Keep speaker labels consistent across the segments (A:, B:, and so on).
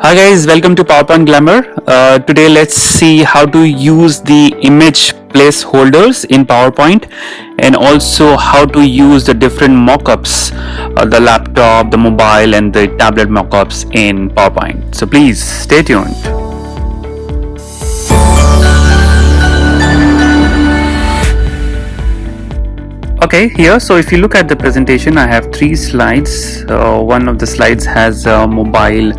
A: Hi guys, welcome to PowerPoint Glamour. Today let's see how to use the image placeholders in PowerPoint and also how to use the different mockups, the laptop, the mobile and the tablet mockups in PowerPoint. So please stay tuned. Okay, here, so if you look at the presentation, I have three slides. One of the slides has a mobile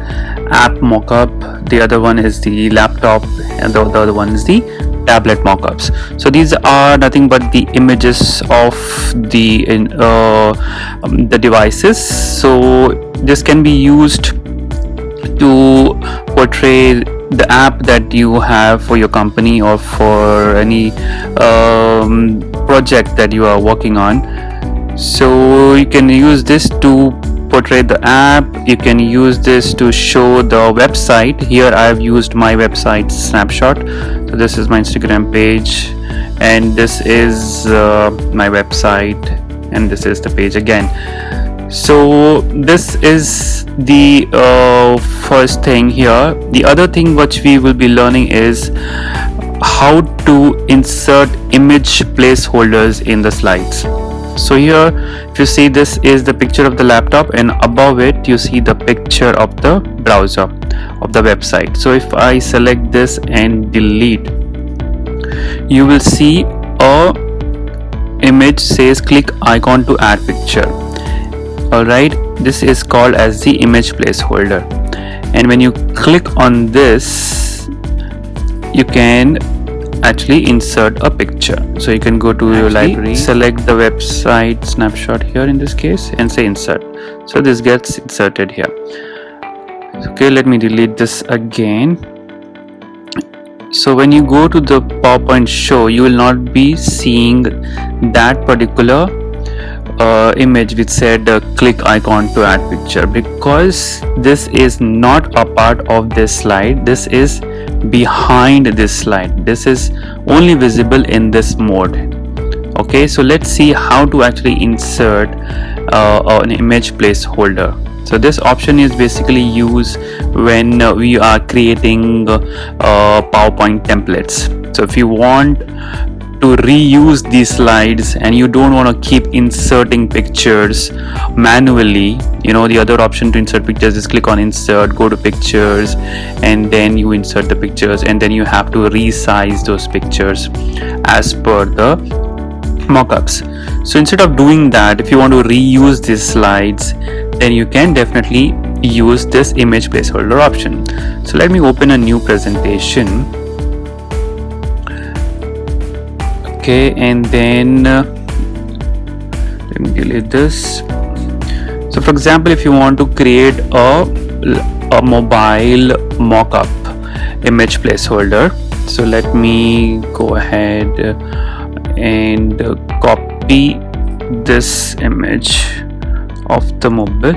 A: app mockup, the other one is the laptop, and the other one is the tablet mockups. So these are nothing but the images of the devices. So this can be used to portray the app that you have for your company or for any project that you are working on. So you can use this to portray the app. You can use this to show the website. Here I have used my website snapshot. So this is my Instagram page and this is my website and this is the page again. So this is the first thing here. The other thing which we will be learning is how to insert image placeholders in the slides. So here if you see, this is the picture of the laptop and above it you see the picture of the browser of the website. So if I select this and delete, you will see a image says click icon to add picture. Alright, this is called as the image placeholder, and when you click on this you can actually insert a picture. So you can go to your library, select the website snapshot here in this case and say insert. So this gets inserted here. Okay, let me delete this again. So when you go to the PowerPoint show, you will not be seeing that particular image which said click icon to add picture, because this is not a part of this slide. This is behind this slide. This is only visible in this mode. Okay, so let's see how to actually insert an image placeholder. So this option is basically used when we are creating PowerPoint templates. So if you want to reuse these slides and you don't want to keep inserting pictures manually, you know, the other option to insert pictures is click on insert, go to pictures, and then you insert the pictures, and then you have to resize those pictures as per the mockups. So instead of doing that, if you want to reuse these slides, then you can definitely use this image placeholder option. So let me open a new presentation. Okay, and then let me delete this. So for example, if you want to create a mobile mockup image placeholder, so let me go ahead and copy this image of the mobile.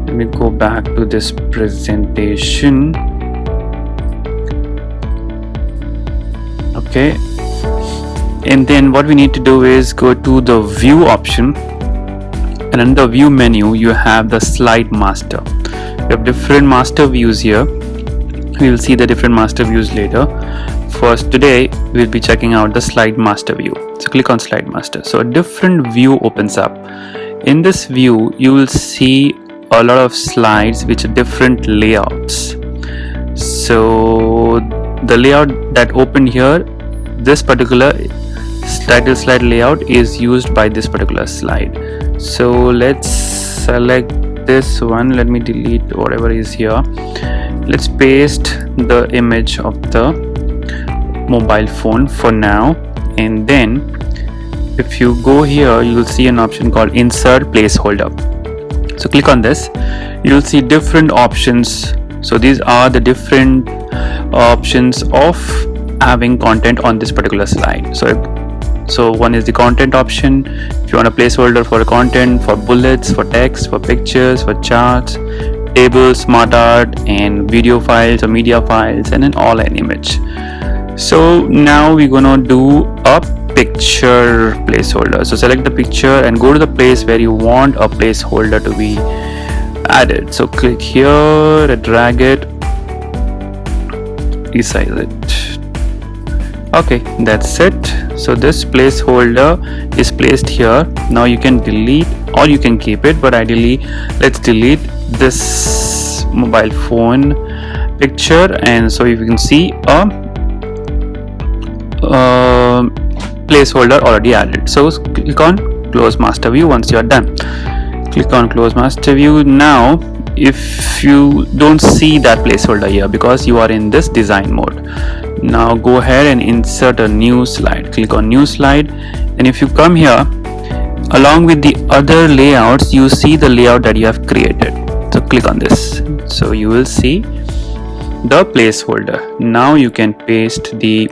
A: Let me go back to this presentation. Okay, and then what we need to do is go to the view option, and in the view menu you have the slide master. You have different master views here. We will see the different master views later. First, today we'll be checking out the slide master view. So click on slide master. So a different view opens up. In this view you will see a lot of slides which are different layouts. So the layout that opened here, this particular title slide layout is used by this particular slide. So let's select this one. Let me delete whatever is here. Let's paste the image of the mobile phone for now, and then if you go here you will see an option called insert placeholder. So click on this. You will see different options. So these are the different options of having content on this particular slide. So one is the content option. If you want a placeholder for content, for bullets, for text, for pictures, for charts, tables, smart art, and video files or media files, and an all-in image. So now we're gonna do a picture placeholder. So select the picture and go to the place where you want a placeholder to be added. So click here, drag it, resize it. Okay, that's it. So this placeholder is placed here. Now you can delete or you can keep it, but ideally let's delete this mobile phone picture. And so you can see a placeholder already added. So click on close master view once you are done. Click on close master view. Now if you don't see that placeholder here because you are in this design mode, now go ahead and insert a new slide. Click on new slide, and if you come here, along with the other layouts, you see the layout that you have created. So click on this, so you will see the placeholder. Now you can paste the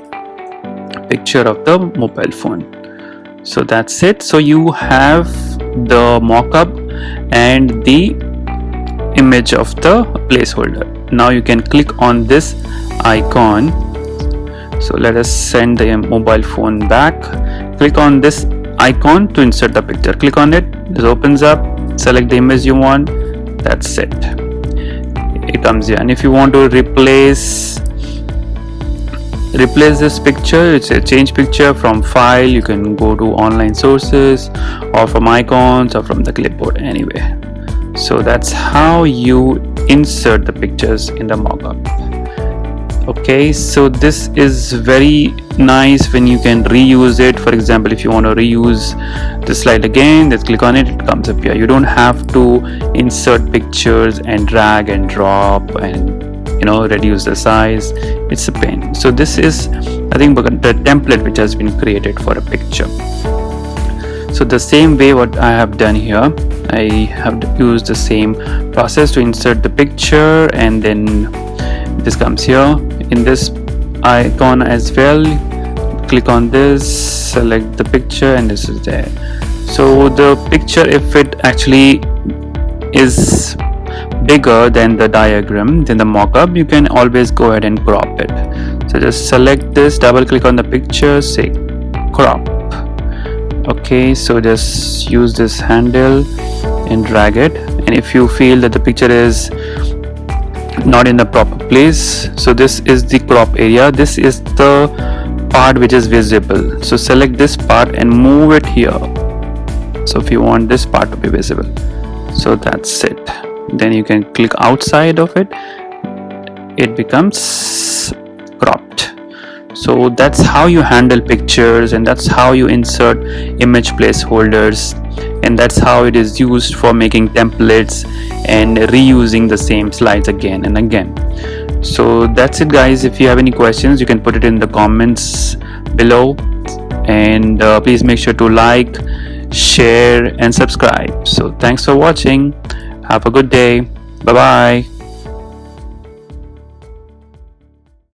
A: picture of the mobile phone. So that's it. So you have the mockup and the image of the placeholder. Now you can click on this icon. So let us send the mobile phone back. Click on this icon to insert the picture. Click on it, this opens up, select the image you want. That's it, it comes here. And if you want to replace this picture, it's a change picture from file, you can go to online sources or from icons or from the clipboard, anyway. So that's how you insert the pictures in the mockup. Okay, so this is very nice when you can reuse it. For example, if you want to reuse the slide again, let's click on it, it comes up here. You don't have to insert pictures and drag and drop and reduce the size. It's a pain. So this is, I think, the template which has been created for a picture. So the same way what I have done here, I have used the same process to insert the picture, and then this comes here in this icon as well. Click on this, select the picture, and this is there. So the picture, if it actually is bigger than the diagram, than the mockup, you can always go ahead and crop it. So just select this, double click on the picture, say crop. Okay, so just use this handle and drag it. And if you feel that the picture is not in the proper place, so this is the crop area, this is the part which is visible. So select this part and move it here. So if you want this part to be visible, so that's it. Then you can click outside of it, it becomes cropped. So that's how you handle pictures, and that's how you insert image placeholders, and that's how it is used for making templates and reusing the same slides again and again. So that's it, guys. If you have any questions, you can put it in the comments below, and please make sure to like, share and subscribe. So thanks for watching. Have a good day. Bye bye.